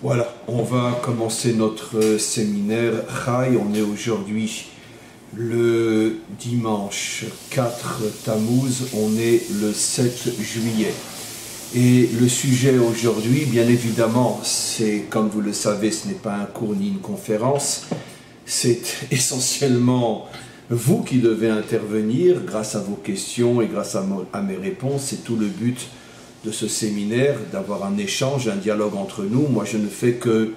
Voilà, on va commencer notre séminaire Chai. On est aujourd'hui le dimanche 4 Tammuz, on est le 7 juillet. Et le sujet aujourd'hui, bien évidemment, c'est, comme vous le savez, ce n'est pas un cours ni une conférence, c'est essentiellement vous qui devez intervenir grâce à vos questions et grâce à mes réponses. C'est tout le but de ce séminaire, d'avoir un échange, un dialogue entre nous. Moi, je ne fais que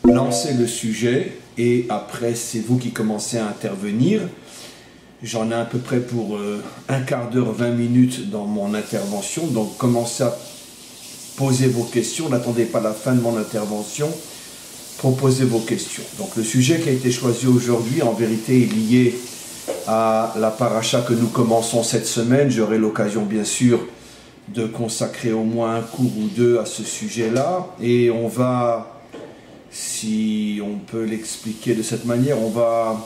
lancer le sujet et après, c'est vous qui commencez à intervenir. J'en ai à peu près pour un quart d'heure, 20 minutes dans mon intervention. Donc, commencez à poser vos questions. N'attendez pas la fin de mon intervention. Proposez vos questions. Donc, le sujet qui a été choisi aujourd'hui, en vérité, est lié à la paracha que nous commençons cette semaine. J'aurai l'occasion, bien sûr, de consacrer au moins un cours ou deux à ce sujet-là. Et on va, si on peut l'expliquer de cette manière, on va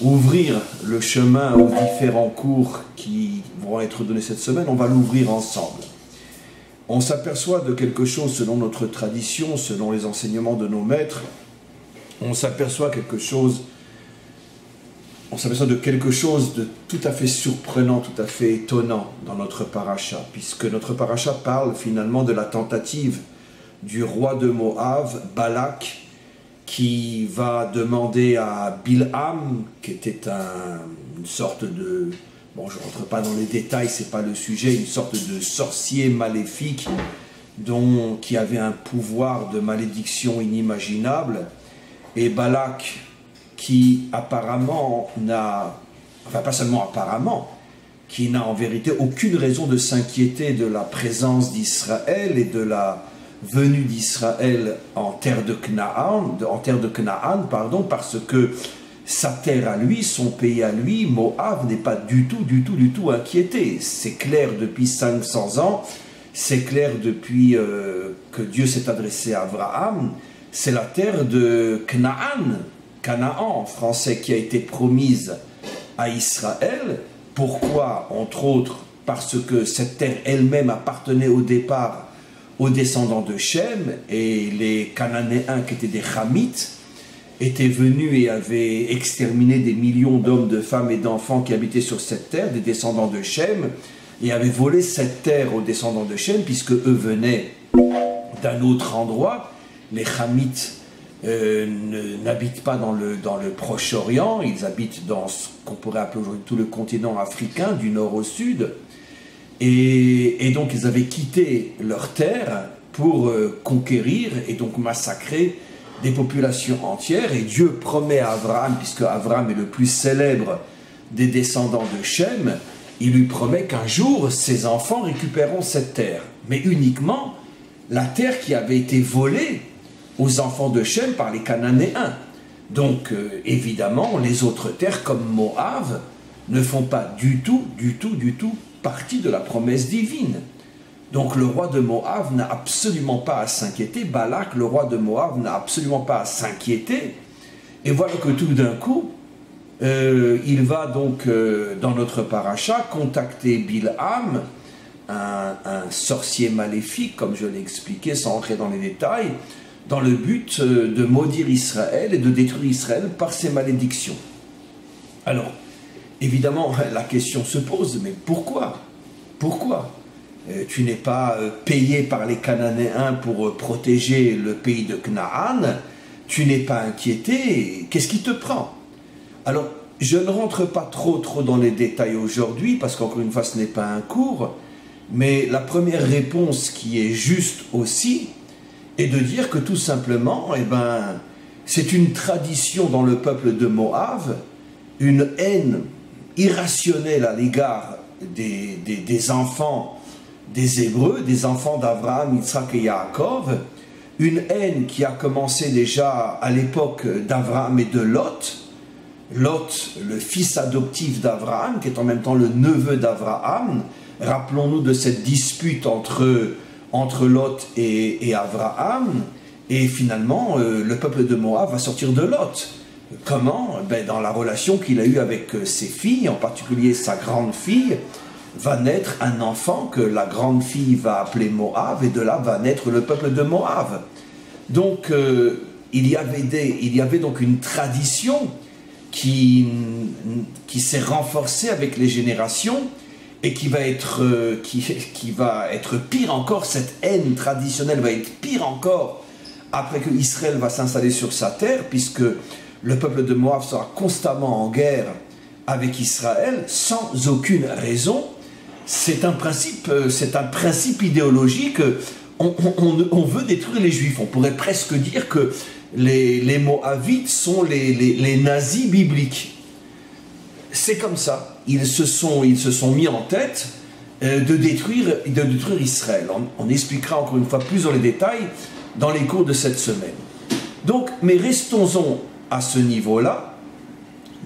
ouvrir le chemin aux différents cours qui vont être donnés cette semaine. On va l'ouvrir ensemble. On s'aperçoit de quelque chose selon notre tradition, selon les enseignements de nos maîtres. On s'aperçoit de quelque chose de tout à fait surprenant, tout à fait étonnant dans notre paracha, puisque notre paracha parle finalement de la tentative du roi de Moab, Balak, qui va demander à Bilham, qui était une sorte de... Bon, je ne rentre pas dans les détails, ce n'est pas le sujet, une sorte de sorcier maléfique qui avait un pouvoir de malédiction inimaginable. Et Balak, qui apparemment n'a, enfin pas seulement apparemment, qui n'a en vérité aucune raison de s'inquiéter de la présence d'Israël et de la venue d'Israël en terre de Canaan, parce que sa terre à lui, son pays à lui, Moab, n'est pas du tout inquiété. C'est clair depuis 500 ans, c'est clair depuis que Dieu s'est adressé à Abraham, c'est la terre de Canaan en français, qui a été promise à Israël. Pourquoi? Entre autres, parce que cette terre elle-même appartenait au départ aux descendants de Shem, et les Cananéens, qui étaient des Hamites, étaient venus et avaient exterminé des millions d'hommes, de femmes et d'enfants qui habitaient sur cette terre, des descendants de Shem, et avaient volé cette terre aux descendants de Shem, puisque eux venaient d'un autre endroit. Les Hamites n'habitent pas dans le Proche-Orient, ils habitent dans ce qu'on pourrait appeler aujourd'hui tout le continent africain, du nord au sud, et donc ils avaient quitté leur terre pour conquérir et donc massacrer des populations entières. Et Dieu promet à Abraham, puisque Abraham est le plus célèbre des descendants de Shem, il lui promet qu'un jour ses enfants récupéreront cette terre, mais uniquement la terre qui avait été volée aux enfants de Shem par les Cananéens. Donc, évidemment, les autres terres, comme Moab, ne font pas du tout partie de la promesse divine. Donc, le roi de Moab n'a absolument pas à s'inquiéter. Balak, le roi de Moab, n'a absolument pas à s'inquiéter. Et voilà que tout d'un coup, il va donc, dans notre paracha, contacter Bilham, un sorcier maléfique, comme je l'ai expliqué, sans entrer dans les détails, dans le but de maudire Israël et de détruire Israël par ses malédictions. Alors, évidemment, la question se pose, mais pourquoi? Pourquoi tu n'es pas payé par les Cananéens pour protéger le pays de Canaan? Tu n'es pas inquiété? Qu'est-ce qui te prend? Alors, je ne rentre pas trop dans les détails aujourd'hui, parce qu'encore une fois, ce n'est pas un cours, mais la première réponse qui est juste aussi, et de dire que tout simplement, c'est une tradition dans le peuple de Moab, une haine irrationnelle à l'égard des enfants des Hébreux, des enfants d'Abraham, Yitzhak et Yaakov, une haine qui a commencé déjà à l'époque d'Abraham et de Lot. Lot, le fils adoptif d'Abraham, qui est en même temps le neveu d'Abraham. Rappelons-nous de cette dispute entre Lot et Abraham, et finalement le peuple de Moab va sortir de Lot. Comment? Dans la relation qu'il a eue avec ses filles, en particulier sa grande fille, va naître un enfant que la grande fille va appeler Moab, et de là va naître le peuple de Moab. Donc, il y avait donc une tradition qui s'est renforcée avec les générations et qui va être pire encore. Cette haine traditionnelle va être pire encore après que Israël va s'installer sur sa terre, puisque le peuple de Moab sera constamment en guerre avec Israël sans aucune raison. C'est un principe idéologique. On veut détruire les Juifs. On pourrait presque dire que les Moabites sont les nazis bibliques. C'est comme ça. Ils se sont mis en tête de détruire Israël. On expliquera encore une fois plus dans les détails dans les cours de cette semaine. Donc, mais restons-en à ce niveau-là.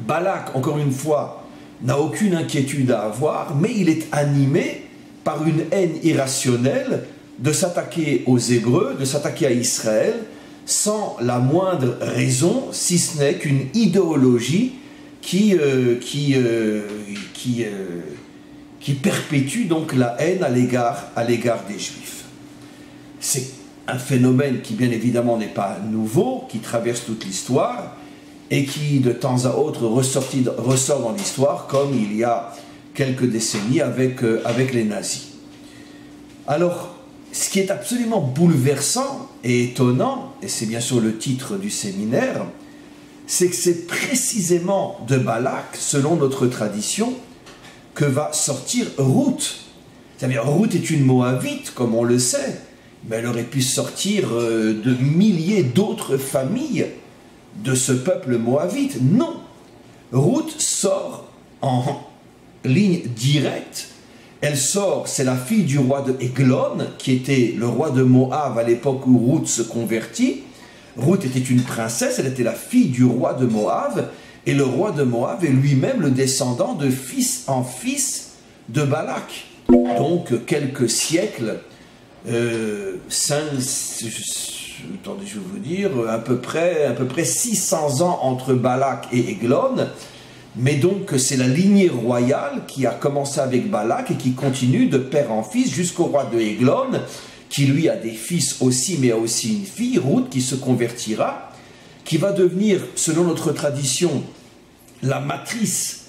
Balak, encore une fois, n'a aucune inquiétude à avoir, mais il est animé par une haine irrationnelle de s'attaquer aux Hébreux, de s'attaquer à Israël, sans la moindre raison, si ce n'est qu'une idéologie qui perpétue donc la haine à l'égard des Juifs. C'est un phénomène qui, bien évidemment, n'est pas nouveau, qui traverse toute l'histoire et qui, de temps à autre, ressort dans l'histoire, comme il y a quelques décennies avec les nazis. Alors, ce qui est absolument bouleversant et étonnant, et c'est bien sûr le titre du séminaire, c'est que c'est précisément de Balak, selon notre tradition, que va sortir Ruth. C'est-à-dire, Ruth est une Moabite, comme on le sait, mais elle aurait pu sortir de milliers d'autres familles de ce peuple moabite. Non, Ruth sort en ligne directe. Elle sort, c'est la fille du roi de Églon, qui était le roi de Moab à l'époque où Ruth se convertit. Ruth était une princesse, elle était la fille du roi de Moab, et le roi de Moab est lui-même le descendant de fils en fils de Balak. Donc, quelques siècles, attendez, je vais vous dire, à peu près 600 ans entre Balak et Églon. Mais donc, c'est la lignée royale qui a commencé avec Balak et qui continue de père en fils jusqu'au roi de Églon, qui lui a des fils aussi, mais a aussi une fille, Ruth, qui se convertira, qui va devenir, selon notre tradition, la matrice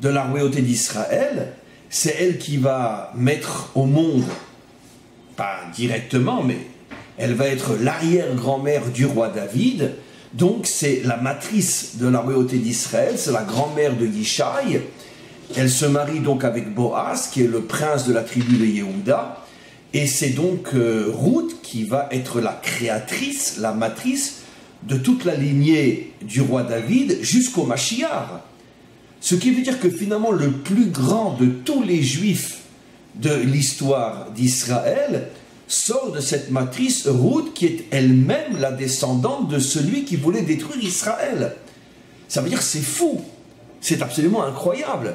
de la royauté d'Israël. C'est elle qui va mettre au monde, pas directement, mais elle va être l'arrière-grand-mère du roi David. Donc c'est la matrice de la royauté d'Israël, c'est la grand-mère de Yishai. Elle se marie donc avec Boaz, qui est le prince de la tribu de Yehuda. Et c'est donc Ruth qui va être la créatrice, la matrice de toute la lignée du roi David jusqu'au Mashiach. Ce qui veut dire que finalement le plus grand de tous les juifs de l'histoire d'Israël sort de cette matrice, Ruth, qui est elle-même la descendante de celui qui voulait détruire Israël. Ça veut dire que c'est fou, c'est absolument incroyable.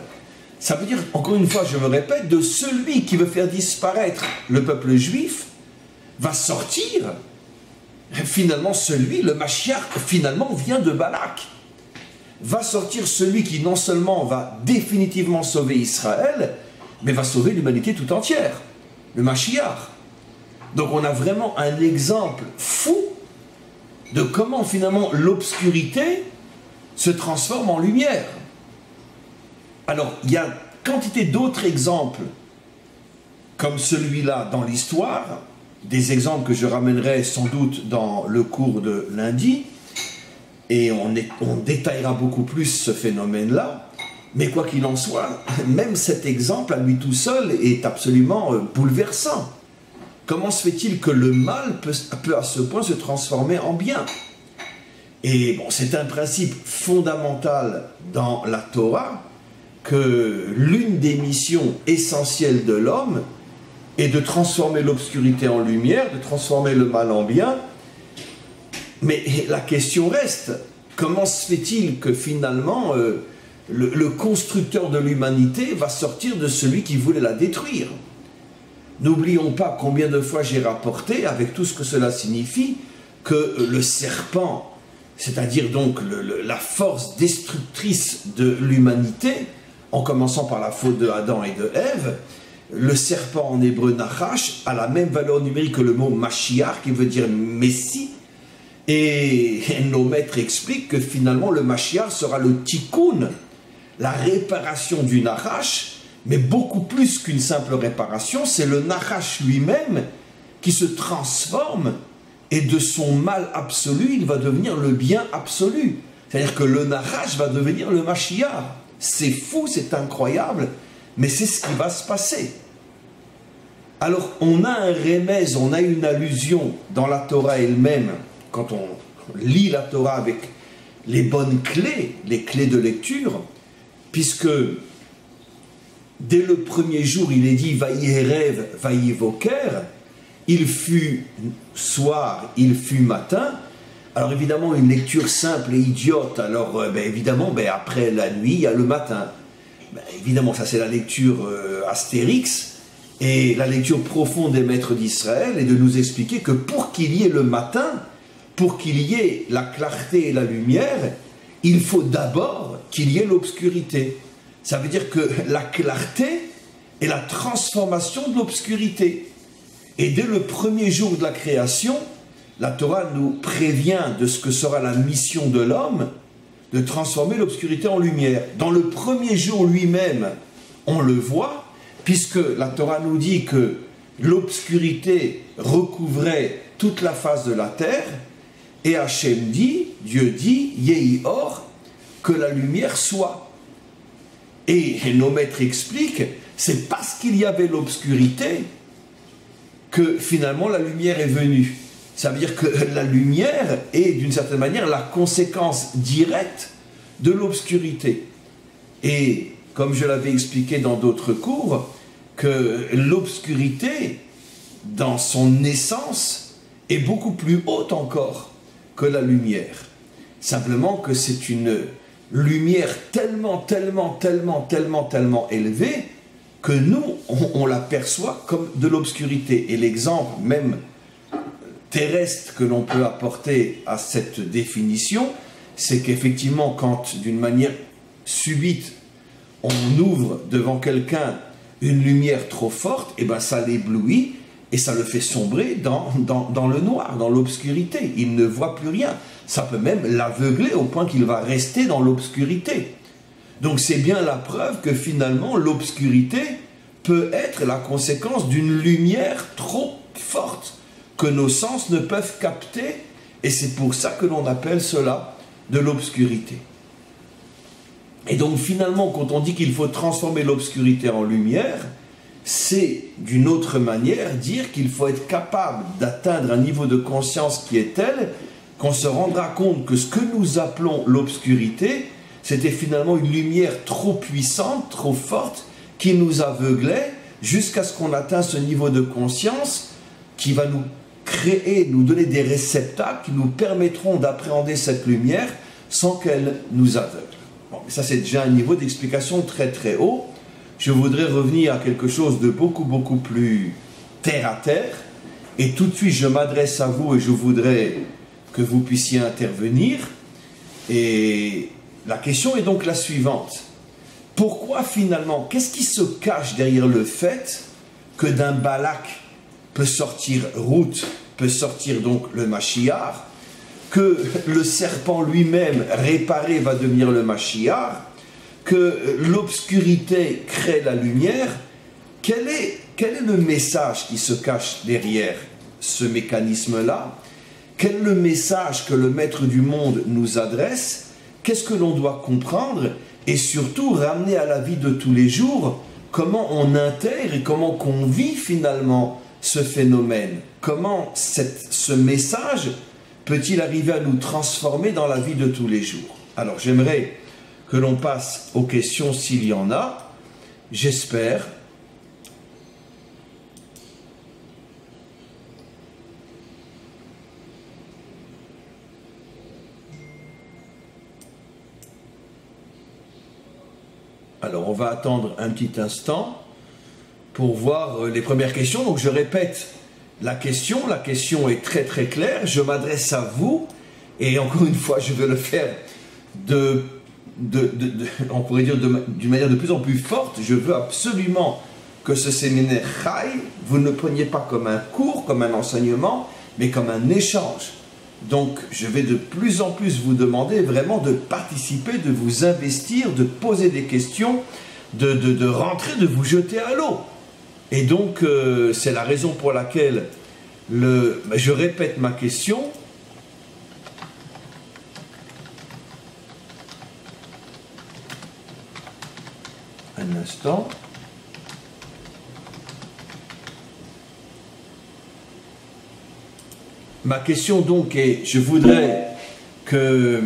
Ça veut dire, encore une fois, je me répète, de celui qui veut faire disparaître le peuple juif, va sortir, finalement le Mashiach, finalement, vient de Balak. Va sortir celui qui non seulement va définitivement sauver Israël, mais va sauver l'humanité tout entière, le Mashiach. Donc on a vraiment un exemple fou de comment finalement l'obscurité se transforme en lumière. Alors il y a quantité d'autres exemples comme celui-là dans l'histoire, des exemples que je ramènerai sans doute dans le cours de lundi, et on détaillera beaucoup plus ce phénomène-là, mais quoi qu'il en soit, même cet exemple à lui tout seul est absolument bouleversant. Comment se fait-il que le mal peut à ce point se transformer en bien? Et bon, c'est un principe fondamental dans la Torah, que l'une des missions essentielles de l'homme est de transformer l'obscurité en lumière, de transformer le mal en bien. Mais la question reste, comment se fait-il que finalement le constructeur de l'humanité va sortir de celui qui voulait la détruire? N'oublions pas combien de fois j'ai rapporté, avec tout ce que cela signifie, que le serpent, c'est-à-dire donc la force destructrice de l'humanité, en commençant par la faute de Adam et de Ève, le serpent en hébreu Nachash a la même valeur numérique que le mot Mashiach, qui veut dire Messie, Et nos maîtres expliquent que finalement le Mashiach sera le tikkun, la réparation du Nachash, mais beaucoup plus qu'une simple réparation, c'est le Nachash lui-même qui se transforme et de son mal absolu, il va devenir le bien absolu. C'est-à-dire que le Nachash va devenir le Mashiach. C'est fou, c'est incroyable, mais c'est ce qui va se passer. Alors, on a un remèze, on a une allusion dans la Torah elle-même, quand on lit la Torah avec les bonnes clés, les clés de lecture, puisque dès le premier jour, il est dit « Vaïerev, vaïvoker », il fut soir, il fut matin. Alors évidemment, une lecture simple et idiote, alors évidemment, après la nuit, il y a le matin. Évidemment, ça c'est la lecture Astérix, et la lecture profonde des maîtres d'Israël est de nous expliquer que pour qu'il y ait le matin, pour qu'il y ait la clarté et la lumière, il faut d'abord qu'il y ait l'obscurité. Ça veut dire que la clarté est la transformation de l'obscurité. Et dès le premier jour de la création, la Torah nous prévient de ce que sera la mission de l'homme, de transformer l'obscurité en lumière. Dans le premier jour lui-même, on le voit, puisque la Torah nous dit que l'obscurité recouvrait toute la face de la terre, et Hachem dit, Dieu dit, Yehi Or, que la lumière soit. Et nos maîtres expliquent, c'est parce qu'il y avait l'obscurité que finalement la lumière est venue. Ça veut dire que la lumière est d'une certaine manière la conséquence directe de l'obscurité. Et comme je l'avais expliqué dans d'autres cours, que l'obscurité, dans son essence, est beaucoup plus haute encore que la lumière. Simplement que c'est une lumière tellement élevée que nous, on l'aperçoit comme de l'obscurité. Et l'exemple même terrestre que l'on peut apporter à cette définition, c'est qu'effectivement, quand d'une manière subite, on ouvre devant quelqu'un une lumière trop forte, et ben ça l'éblouit et ça le fait sombrer dans le noir, dans l'obscurité. Il ne voit plus rien. Ça peut même l'aveugler au point qu'il va rester dans l'obscurité. Donc c'est bien la preuve que finalement l'obscurité peut être la conséquence d'une lumière trop forte que nos sens ne peuvent capter, et c'est pour ça que l'on appelle cela de l'obscurité. Et donc finalement, quand on dit qu'il faut transformer l'obscurité en lumière, c'est d'une autre manière dire qu'il faut être capable d'atteindre un niveau de conscience qui est tel qu'on se rendra compte que ce que nous appelons l'obscurité, c'était finalement une lumière trop puissante, trop forte, qui nous aveuglait jusqu'à ce qu'on atteigne ce niveau de conscience qui va nous créer, nous donner des réceptacles qui nous permettront d'appréhender cette lumière sans qu'elle nous aveugle. Bon, ça c'est déjà un niveau d'explication très très haut. Je voudrais revenir à quelque chose de beaucoup plus terre à terre, et tout de suite je m'adresse à vous et je voudrais que vous puissiez intervenir. Et la question est donc la suivante. Pourquoi finalement, qu'est-ce qui se cache derrière le fait que d'un Balak peut sortir Ruth, peut sortir donc le Mashiach, que le serpent lui-même réparé va devenir le Mashiach, que l'obscurité crée la lumière? Quel est le message qui se cache derrière ce mécanisme-là? Quel est le message que le maître du monde nous adresse? Qu'est-ce que l'on doit comprendre? Et surtout ramener à la vie de tous les jours, comment on intègre et comment qu'on vit finalement ce phénomène? Comment ce message peut-il arriver à nous transformer dans la vie de tous les jours? Alors j'aimerais que l'on passe aux questions s'il y en a, j'espère. Alors on va attendre un petit instant pour voir les premières questions. Donc je répète la question est très très claire, je m'adresse à vous, et encore une fois je veux le faire on pourrait dire d'une manière de plus en plus forte. Je veux absolument que ce séminaire Chai, vous ne le preniez pas comme un cours, comme un enseignement, mais comme un échange. Donc, je vais de plus en plus vous demander vraiment de participer, de vous investir, de poser des questions, de rentrer, de vous jeter à l'eau. Et donc, c'est la raison pour laquelle je répète ma question. Un instant. Ma question donc est, je voudrais que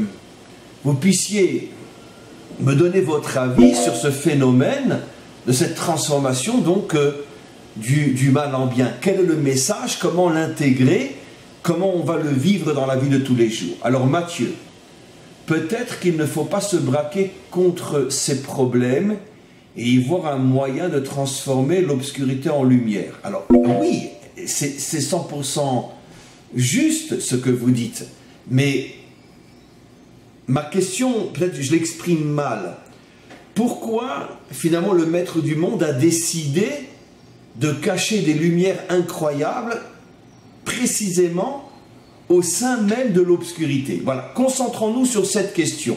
vous puissiez me donner votre avis sur ce phénomène de cette transformation donc du mal en bien. Quel est le message? Comment l'intégrer? Comment on va le vivre dans la vie de tous les jours? Alors Matthieu, peut-être qu'il ne faut pas se braquer contre ces problèmes et y voir un moyen de transformer l'obscurité en lumière. Alors oui, c'est 100% juste ce que vous dites, mais ma question, peut-être que je l'exprime mal. Pourquoi finalement le maître du monde a décidé de cacher des lumières incroyables précisément au sein même de l'obscurité? Voilà, concentrons-nous sur cette question.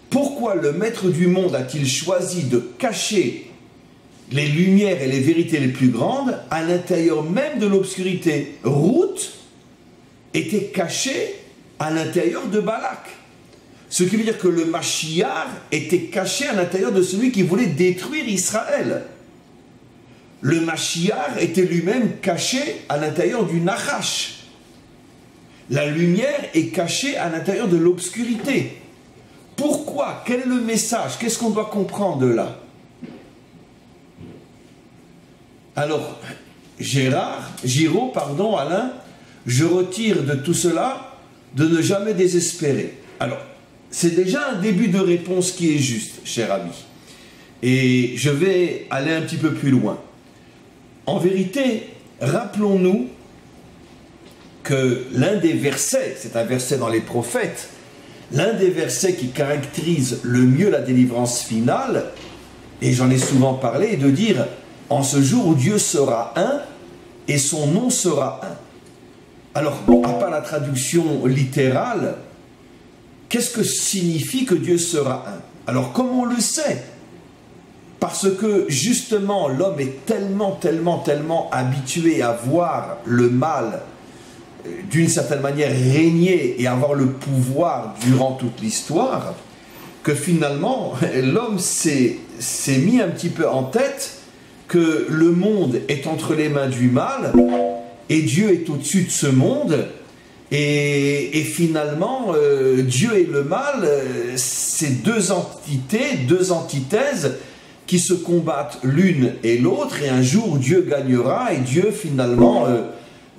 Pourquoi le maître du monde a-t-il choisi de cacher les lumières et les vérités les plus grandes à l'intérieur même de l'obscurité? Ruth était caché à l'intérieur de Balak. Ce qui veut dire que le Mashiach était caché à l'intérieur de celui qui voulait détruire Israël. Le Mashiach était lui-même caché à l'intérieur du Nachash. La lumière est cachée à l'intérieur de l'obscurité. Pourquoi? Quel est le message? Qu'est-ce qu'on doit comprendre de là? Alors, Giraud, Alain, je retire de tout cela de ne jamais désespérer. Alors, c'est déjà un début de réponse qui est juste, cher ami. Et je vais aller un petit peu plus loin. En vérité, rappelons-nous que l'un des versets, c'est un verset dans les prophètes, l'un des versets qui caractérise le mieux la délivrance finale, et j'en ai souvent parlé, est de dire « En ce jour où Dieu sera un, et son nom sera un ». Alors, à part la traduction littérale, qu'est-ce que signifie que Dieu sera un? Alors, comment on le sait? Parce que, justement, l'homme est tellement habitué à voir le mal, d'une certaine manière, régner et avoir le pouvoir durant toute l'histoire, que finalement, l'homme s'est mis un petit peu en tête que le monde est entre les mains du mal, et Dieu est au-dessus de ce monde, et finalement, Dieu et le mal, c'est deux entités, deux antithèses qui se combattent l'une et l'autre, et un jour Dieu gagnera, et Dieu finalement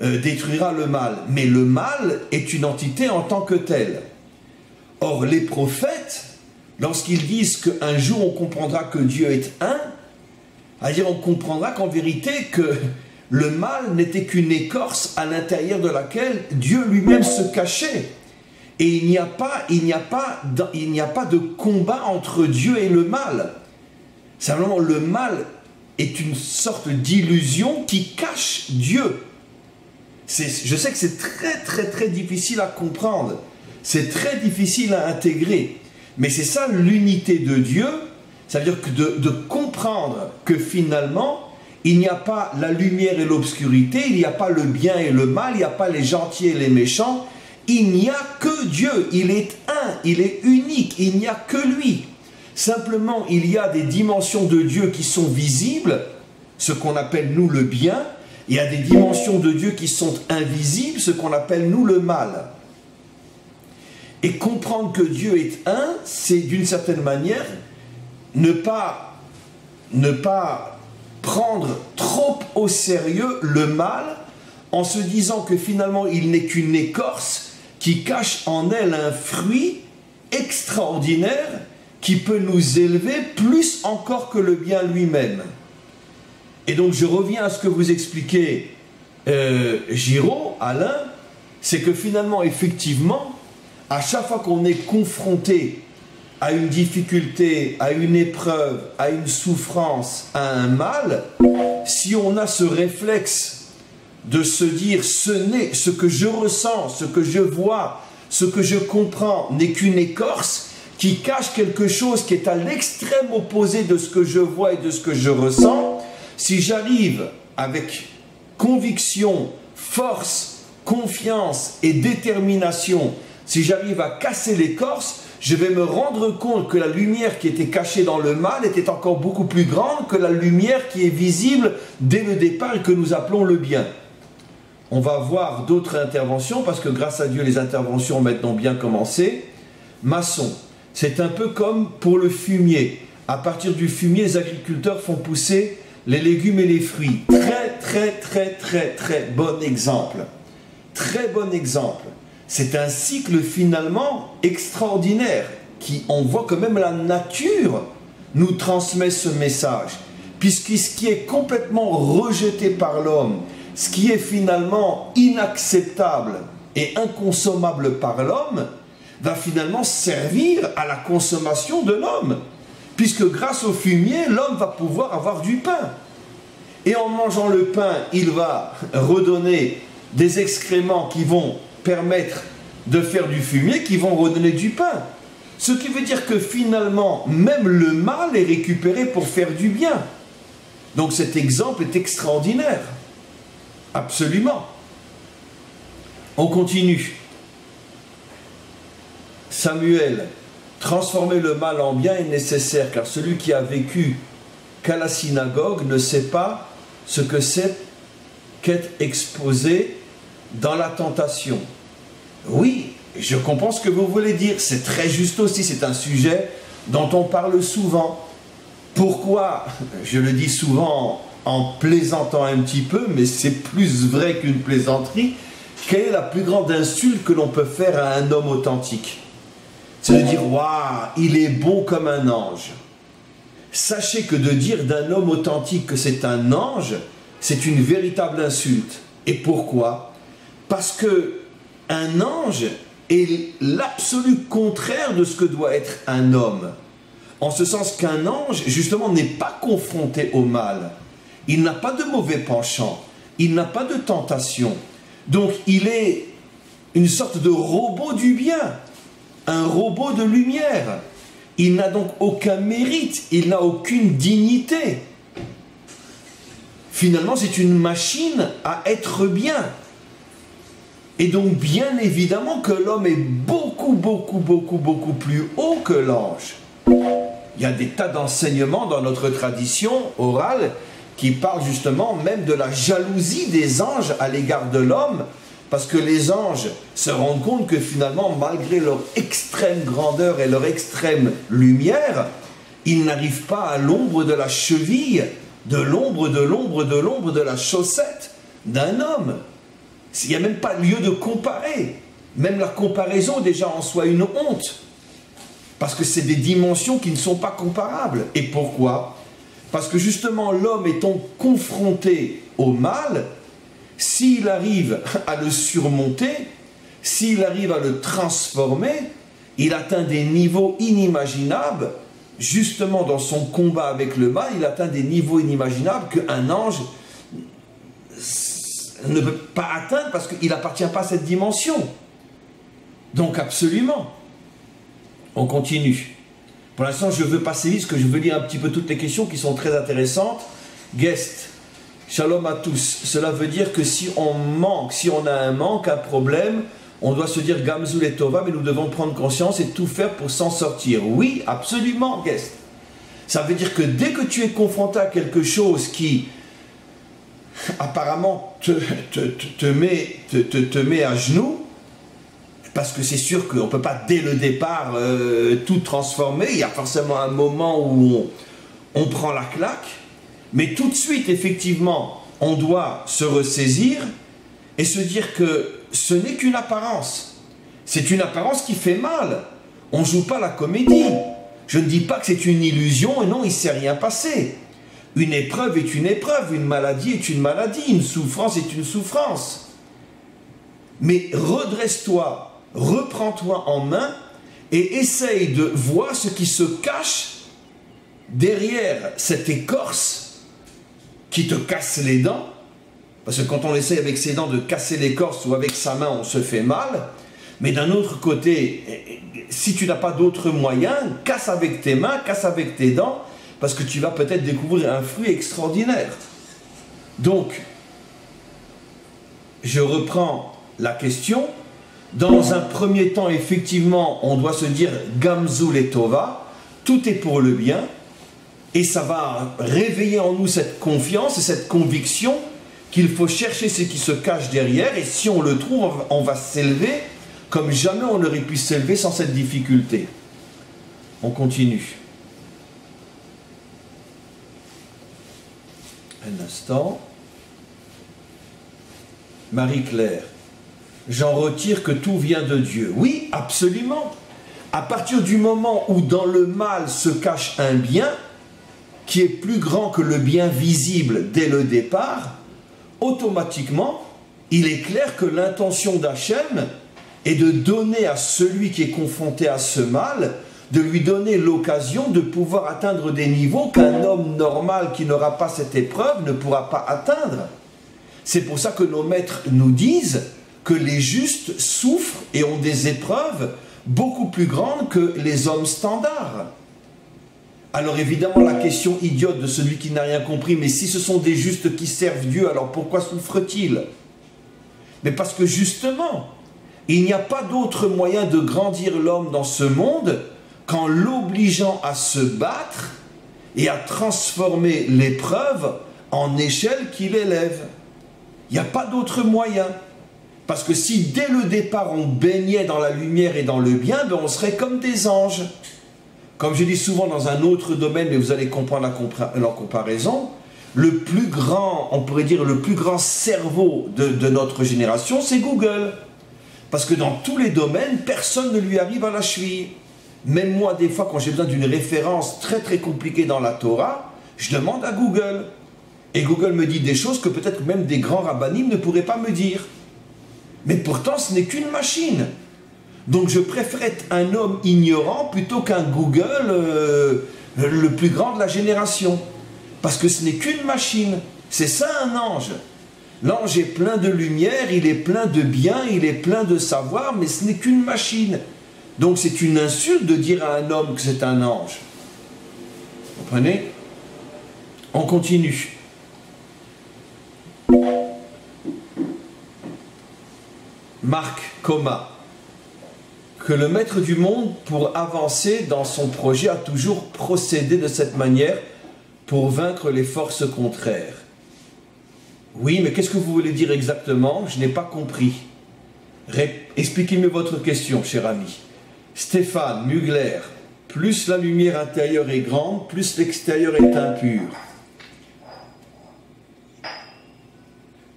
détruira le mal. Mais le mal est une entité en tant que telle. Or, les prophètes, lorsqu'ils disent qu'un jour on comprendra que Dieu est un, c'est-à-dire on comprendra qu'en vérité que le mal n'était qu'une écorce à l'intérieur de laquelle Dieu lui-même se cachait. Et il n'y a pas de combat entre Dieu et le mal. Simplement, le mal est une sorte d'illusion qui cache Dieu. Je sais que c'est très difficile à comprendre. C'est très difficile à intégrer. Mais c'est ça l'unité de Dieu. Ça veut dire que de comprendre que finalement, il n'y a pas la lumière et l'obscurité, il n'y a pas le bien et le mal, il n'y a pas les gentils et les méchants, il n'y a que Dieu, il est un, il est unique, il n'y a que lui. Simplement, il y a des dimensions de Dieu qui sont visibles, ce qu'on appelle nous le bien, il y a des dimensions de Dieu qui sont invisibles, ce qu'on appelle nous le mal. Et comprendre que Dieu est un, c'est d'une certaine manière ne pas prendre trop au sérieux le mal en se disant que finalement il n'est qu'une écorce qui cache en elle un fruit extraordinaire qui peut nous élever plus encore que le bien lui-même. Et donc je reviens à ce que vous expliquez, Giraud, Alain, c'est que finalement, effectivement, à chaque fois qu'on est confronté à une difficulté, à une épreuve, à une souffrance, à un mal, si on a ce réflexe de se dire ce que je ressens, ce que je vois, ce que je comprends n'est qu'une écorce qui cache quelque chose qui est à l'extrême opposé de ce que je vois et de ce que je ressens, si j'arrive avec conviction, force, confiance et détermination, si j'arrive à casser l'écorce, je vais me rendre compte que la lumière qui était cachée dans le mal était encore beaucoup plus grande que la lumière qui est visible dès le départ et que nous appelons le bien. On va voir d'autres interventions parce que grâce à Dieu les interventions ont maintenant bien commencé. Maçon, c'est un peu comme pour le fumier. À partir du fumier, les agriculteurs font pousser les légumes et les fruits. Très bon exemple. Très bon exemple. C'est un cycle finalement extraordinaire qui, on voit que même la nature nous transmet ce message. Puisque ce qui est complètement rejeté par l'homme, ce qui est finalement inacceptable et inconsommable par l'homme, va finalement servir à la consommation de l'homme. Puisque grâce au fumier, l'homme va pouvoir avoir du pain. Et en mangeant le pain, il va redonner des excréments qui vont permettre de faire du fumier, qui vont redonner du pain. Ce qui veut dire que finalement, même le mal est récupéré pour faire du bien. Donc cet exemple est extraordinaire. Absolument. On continue. Samuel, transformer le mal en bien est nécessaire, car celui qui a vécu qu'à la synagogue ne sait pas ce que c'est qu'être exposé dans la tentation. Oui, je comprends ce que vous voulez dire, c'est très juste aussi, c'est un sujet dont on parle souvent. Pourquoi? Je le dis souvent en plaisantant un petit peu, mais c'est plus vrai qu'une plaisanterie. Quelle est la plus grande insulte que l'on peut faire à un homme authentique? C'est de dire « Waouh, il est bon comme un ange ». Sachez que de dire d'un homme authentique que c'est un ange, c'est une véritable insulte. Et pourquoi? Parce que un ange est l'absolu contraire de ce que doit être un homme. En ce sens qu'un ange, justement, n'est pas confronté au mal. Il n'a pas de mauvais penchant. Il n'a pas de tentation. Donc, il est une sorte de robot du bien. Un robot de lumière. Il n'a donc aucun mérite. Il n'a aucune dignité. Finalement, c'est une machine à être bien. Et donc, bien évidemment que l'homme est beaucoup plus haut que l'ange. Il y a des tas d'enseignements dans notre tradition orale qui parlent justement même de la jalousie des anges à l'égard de l'homme, parce que les anges se rendent compte que finalement, malgré leur extrême grandeur et leur extrême lumière, ils n'arrivent pas à l'ombre de la cheville, de l'ombre de la chaussette d'un homme. Il n'y a même pas lieu de comparer. Même la comparaison déjà en soi une honte. Parce que c'est des dimensions qui ne sont pas comparables. Et pourquoi? Parce que justement l'homme étant confronté au mal, s'il arrive à le surmonter, s'il arrive à le transformer, il atteint des niveaux inimaginables. Justement dans son combat avec le mal, il atteint des niveaux inimaginables qu'un ange ne peut pas atteindre parce qu'il n'appartient pas à cette dimension. Donc absolument. On continue. Pour l'instant, je veux passer vite, parce que je veux lire un petit peu toutes les questions qui sont très intéressantes. Guest, shalom à tous. Cela veut dire que si on manque, si on a un manque, un problème, on doit se dire Gamzul et Tova, mais nous devons prendre conscience et tout faire pour s'en sortir. Oui, absolument, Guest. Ça veut dire que dès que tu es confronté à quelque chose qui apparemment te met à genoux, parce que c'est sûr qu'on ne peut pas dès le départ tout transformer, il y a forcément un moment où on prend la claque, mais tout de suite effectivement on doit se ressaisir et se dire que ce n'est qu'une apparence, c'est une apparence qui fait mal, on ne joue pas la comédie, je ne dis pas que c'est une illusion et non il ne s'est rien passé. Une épreuve est une épreuve, une maladie est une maladie, une souffrance est une souffrance. Mais redresse-toi, reprends-toi en main et essaye de voir ce qui se cache derrière cette écorce qui te casse les dents. parce que quand on essaie avec ses dents de casser l'écorce ou avec sa main, on se fait mal. Mais d'un autre côté, si tu n'as pas d'autre moyen, casse avec tes mains, casse avec tes dents, parce que tu vas peut-être découvrir un fruit extraordinaire. Donc, je reprends la question. Dans un premier temps, effectivement, on doit se dire Gamzul et Tova, tout est pour le bien, et ça va réveiller en nous cette confiance et cette conviction qu'il faut chercher ce qui se cache derrière, et si on le trouve, on va s'élever comme jamais on n'aurait pu s'élever sans cette difficulté. On continue. Un instant. Marie-Claire, j'en retire que tout vient de Dieu. Oui, absolument. À partir du moment où dans le mal se cache un bien qui est plus grand que le bien visible dès le départ, automatiquement, il est clair que l'intention d'Hachem est de donner à celui qui est confronté à ce mal, de lui donner l'occasion de pouvoir atteindre des niveaux qu'un homme normal qui n'aura pas cette épreuve ne pourra pas atteindre. C'est pour ça que nos maîtres nous disent que les justes souffrent et ont des épreuves beaucoup plus grandes que les hommes standards. Alors évidemment la question idiote de celui qui n'a rien compris, mais si ce sont des justes qui servent Dieu, alors pourquoi souffrent-ils? Mais parce que justement, il n'y a pas d'autre moyen de grandir l'homme dans ce monde qu'en l'obligeant à se battre et à transformer l'épreuve en échelle qui l'élève. Il n'y a pas d'autre moyen. Parce que si dès le départ on baignait dans la lumière et dans le bien, ben on serait comme des anges. Comme je dis souvent dans un autre domaine, mais vous allez comprendre la comparaison, le plus grand, on pourrait dire le plus grand cerveau de notre génération, c'est Google. Parce que dans tous les domaines, personne ne lui arrive à la cheville. Même moi, des fois, quand j'ai besoin d'une référence très très compliquée dans la Torah, je demande à Google. Et Google me dit des choses que peut-être même des grands rabbinim ne pourraient pas me dire. Mais pourtant, ce n'est qu'une machine. Donc je préfère être un homme ignorant plutôt qu'un Google le plus grand de la génération. Parce que ce n'est qu'une machine. C'est ça un ange. L'ange est plein de lumière, il est plein de bien, il est plein de savoir, mais ce n'est qu'une machine. Donc c'est une insulte de dire à un homme que c'est un ange. Vous comprenez? On continue. Marc Coma, que le maître du monde, pour avancer dans son projet, a toujours procédé de cette manière pour vaincre les forces contraires. Oui, mais qu'est-ce que vous voulez dire exactement? Je n'ai pas compris. Expliquez-moi votre question, cher ami. Stéphane Mugler, plus la lumière intérieure est grande, plus l'extérieur est impur.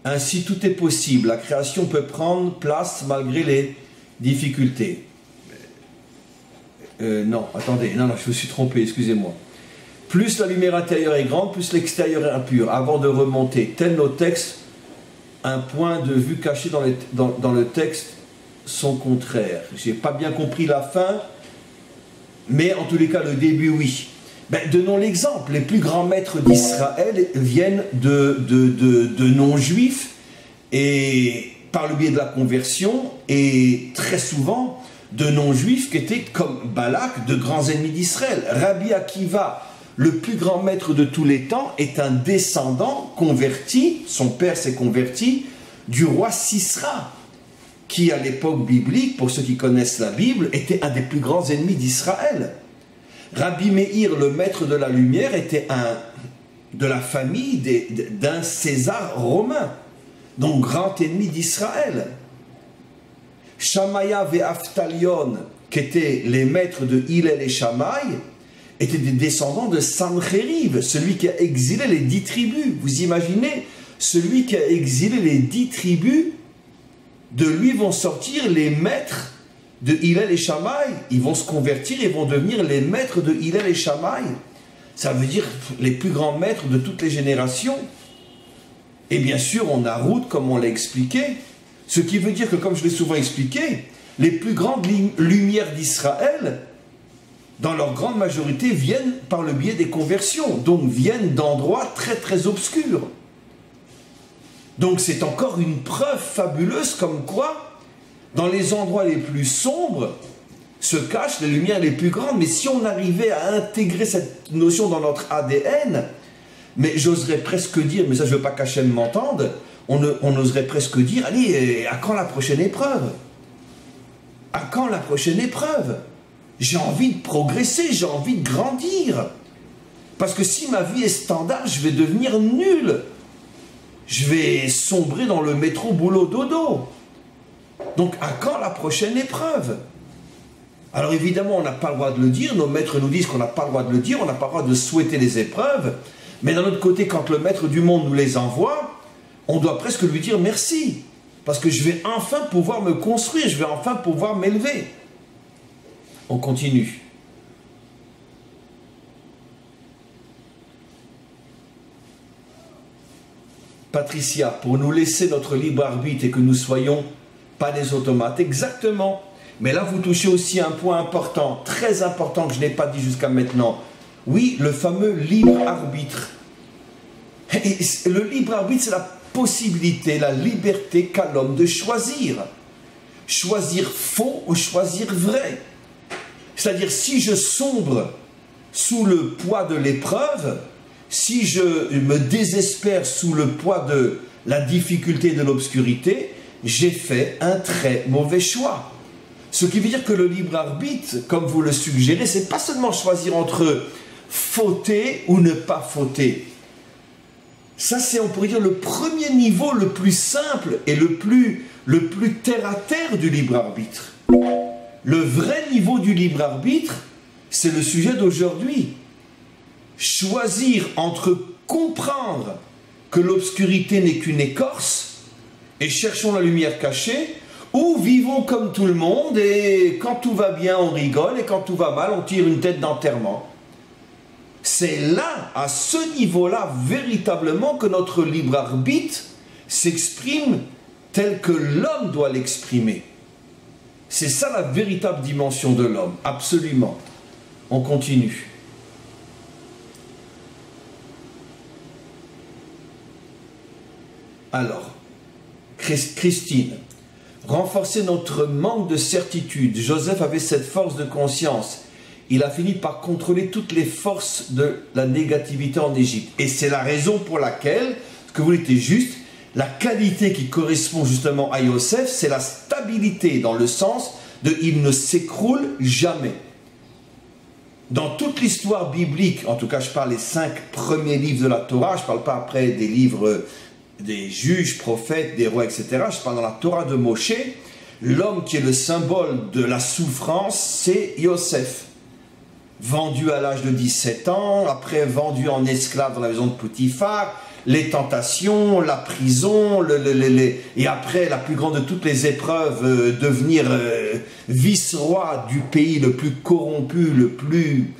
Ainsi, tout est possible. La création peut prendre place malgré les difficultés. Non, attendez, non, je me suis trompé, excusez-moi. Plus la lumière intérieure est grande, plus l'extérieur est impur. Avant de remonter, tel nos textes, un point de vue caché dans le texte sont contraires. Je n'ai pas bien compris la fin, mais en tous les cas, le début, oui. Donnons l'exemple. Les plus grands maîtres d'Israël viennent de non-juifs et par le biais de la conversion, et très souvent de non-juifs qui étaient comme Balak, de grands ennemis d'Israël. Rabbi Akiva, le plus grand maître de tous les temps, est un descendant converti, son père s'est converti, du roi Sisra, qui à l'époque biblique, pour ceux qui connaissent la Bible, était un des plus grands ennemis d'Israël. Rabbi Meir, le maître de la lumière, était de la famille d'un César romain, donc grand ennemi d'Israël. Shamaya et Aftalion, qui étaient les maîtres de Hillel et Shammai, étaient des descendants de Sancheriv, celui qui a exilé les 10 tribus. Vous imaginez, celui qui a exilé les 10 tribus, de lui vont sortir les maîtres de Hillel et Shammai. Ils vont se convertir et vont devenir les maîtres de Hillel et Shammai. Ça veut dire les plus grands maîtres de toutes les générations. Et bien sûr, on a Ruth, comme on l'a expliqué. Ce qui veut dire que, comme je l'ai souvent expliqué, les plus grandes lumières d'Israël, dans leur grande majorité, viennent par le biais des conversions, donc viennent d'endroits très très obscurs. Donc c'est encore une preuve fabuleuse comme quoi, dans les endroits les plus sombres, se cachent les lumières les plus grandes. Mais si on arrivait à intégrer cette notion dans notre ADN, mais j'oserais presque dire, mais ça je ne veux pas qu'Hachem m'entende, on oserait presque dire, allez, à quand la prochaine épreuve? À quand la prochaine épreuve? J'ai envie de progresser, j'ai envie de grandir. Parce que si ma vie est standard, je vais devenir nul. Je vais sombrer dans le métro boulot dodo. Donc à quand la prochaine épreuve? Alors évidemment, on n'a pas le droit de le dire, nos maîtres nous disent qu'on n'a pas le droit de le dire, on n'a pas le droit de souhaiter les épreuves, mais d'un autre côté, quand le maître du monde nous les envoie, on doit presque lui dire merci, parce que je vais enfin pouvoir me construire, je vais enfin pouvoir m'élever. On continue. Patricia, pour nous laisser notre libre arbitre et que nous soyons pas des automates. Exactement. Mais là, vous touchez aussi un point important, très important que je n'ai pas dit jusqu'à maintenant. Oui, le fameux libre arbitre. Et le libre arbitre, c'est la possibilité, la liberté qu'a l'homme de choisir. Choisir faux ou choisir vrai. C'est-à-dire, si je sombre sous le poids de l'épreuve, si je me désespère sous le poids de la difficulté et de l'obscurité, j'ai fait un très mauvais choix. Ce qui veut dire que le libre arbitre, comme vous le suggérez, c'est pas seulement choisir entre fauter ou ne pas fauter. Ça, c'est, on pourrait dire, le premier niveau le plus simple et le plus terre à terre du libre arbitre. Le vrai niveau du libre arbitre, c'est le sujet d'aujourd'hui. Choisir entre comprendre que l'obscurité n'est qu'une écorce et cherchons la lumière cachée, ou vivons comme tout le monde et quand tout va bien on rigole et quand tout va mal on tire une tête d'enterrement. C'est là, à ce niveau-là, véritablement que notre libre arbitre s'exprime tel que l'homme doit l'exprimer. C'est ça la véritable dimension de l'homme, absolument. On continue. Alors, Christine, renforcer notre manque de certitude. Joseph avait cette force de conscience. Il a fini par contrôler toutes les forces de la négativité en Égypte. Et c'est la raison pour laquelle, ce que vous dites est juste, la qualité qui correspond justement à Yosef, c'est la stabilité, dans le sens de il ne s'écroule jamais. Dans toute l'histoire biblique, en tout cas je parle des 5 premiers livres de la Torah, je ne parle pas après des livres des juges, prophètes, des rois, etc. Je parle dans la Torah de Moshe, l'homme qui est le symbole de la souffrance, c'est Yosef. Vendu à l'âge de 17 ans, après vendu en esclave dans la maison de Potiphar, les tentations, la prison, et après la plus grande de toutes les épreuves, devenir vice-roi du pays le plus corrompu, le plus...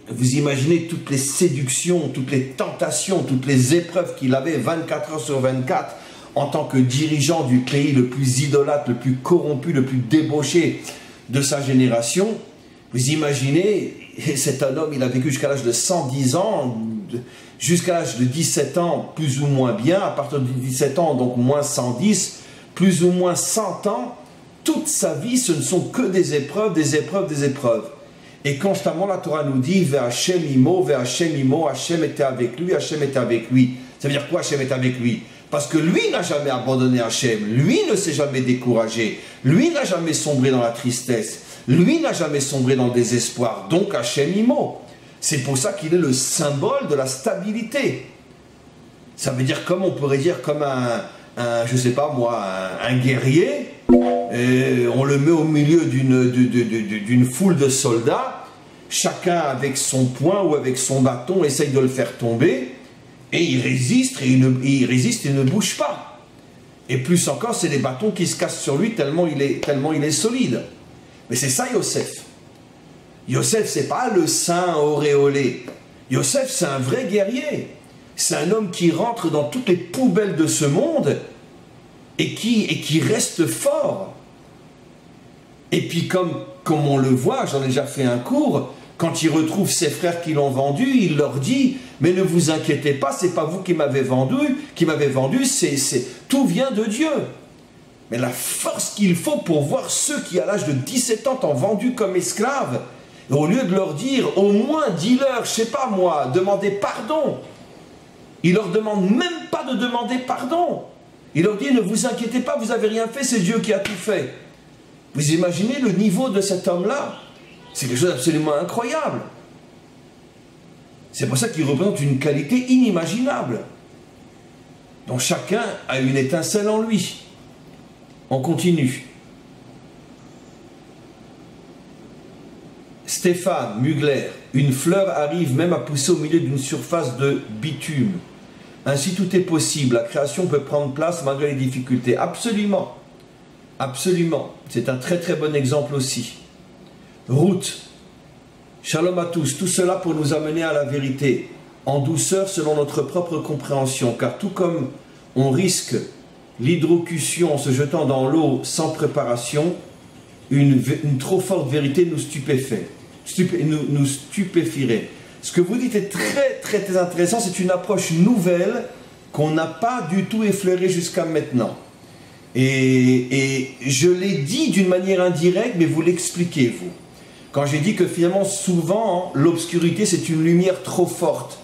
Vous imaginez toutes les séductions, toutes les tentations, toutes les épreuves qu'il avait 24 heures sur 24 en tant que dirigeant du pays le plus idolâtre, le plus corrompu, le plus débauché de sa génération. Vous imaginez, c'est un homme, il a vécu jusqu'à l'âge de 110 ans, jusqu'à l'âge de 17 ans, plus ou moins bien, à partir de 17 ans, donc moins 110, plus ou moins 100 ans, toute sa vie, ce ne sont que des épreuves, des épreuves, des épreuves. Et constamment, la Torah nous dit, Ve'Hachem imo, Hachem était avec lui, Hachem était avec lui. Ça veut dire quoi, Hachem est avec lui? Parce que lui n'a jamais abandonné Hachem, lui ne s'est jamais découragé, lui n'a jamais sombré dans la tristesse, lui n'a jamais sombré dans le désespoir, donc Hachem imo. C'est pour ça qu'il est le symbole de la stabilité. Ça veut dire, comme on pourrait dire, comme je sais pas moi, un guerrier, on le met au milieu d'une foule de soldats, chacun avec son poing ou avec son bâton essaye de le faire tomber, et il résiste et il résiste et ne bouge pas. Et plus encore, c'est les bâtons qui se cassent sur lui tellement il est solide. Mais c'est ça Yosef. Yosef, c'est pas le saint auréolé. Yosef, c'est un vrai guerrier. C'est un homme qui rentre dans toutes les poubelles de ce monde et qui reste fort. Et puis comme on le voit, j'en ai déjà fait un cours, Quand il retrouve ses frères qui l'ont vendu, il leur dit, mais ne vous inquiétez pas, c'est pas vous qui m'avez vendu, tout vient de Dieu. Mais la force qu'il faut pour voir ceux qui, à l'âge de 17 ans, t'ont vendu comme esclaves, au lieu de leur dire, au moins dis-leur, je sais pas moi, demandez pardon. Il leur demande même pas de demander pardon. Il leur dit, ne vous inquiétez pas, vous n'avez rien fait, c'est Dieu qui a tout fait. Vous imaginez le niveau de cet homme-là? C'est quelque chose d'absolument incroyable. C'est pour ça qu'il représente une qualité inimaginable, dont chacun a une étincelle en lui. On continue. Stéphane Mugler, une fleur arrive même à pousser au milieu d'une surface de bitume. Ainsi tout est possible, la création peut prendre place malgré les difficultés. Absolument, absolument. C'est un très très bon exemple aussi. Ruth, shalom à tous, tout cela pour nous amener à la vérité, en douceur selon notre propre compréhension, car tout comme on risque l'hydrocution en se jetant dans l'eau sans préparation, une trop forte vérité nous nous stupéfierait. Ce que vous dites est très très intéressant, c'est une approche nouvelle qu'on n'a pas du tout effleurée jusqu'à maintenant. Et je l'ai dit d'une manière indirecte, mais vous l'expliquez, vous. Quand j'ai dit que finalement, souvent, l'obscurité, c'est une lumière trop forte,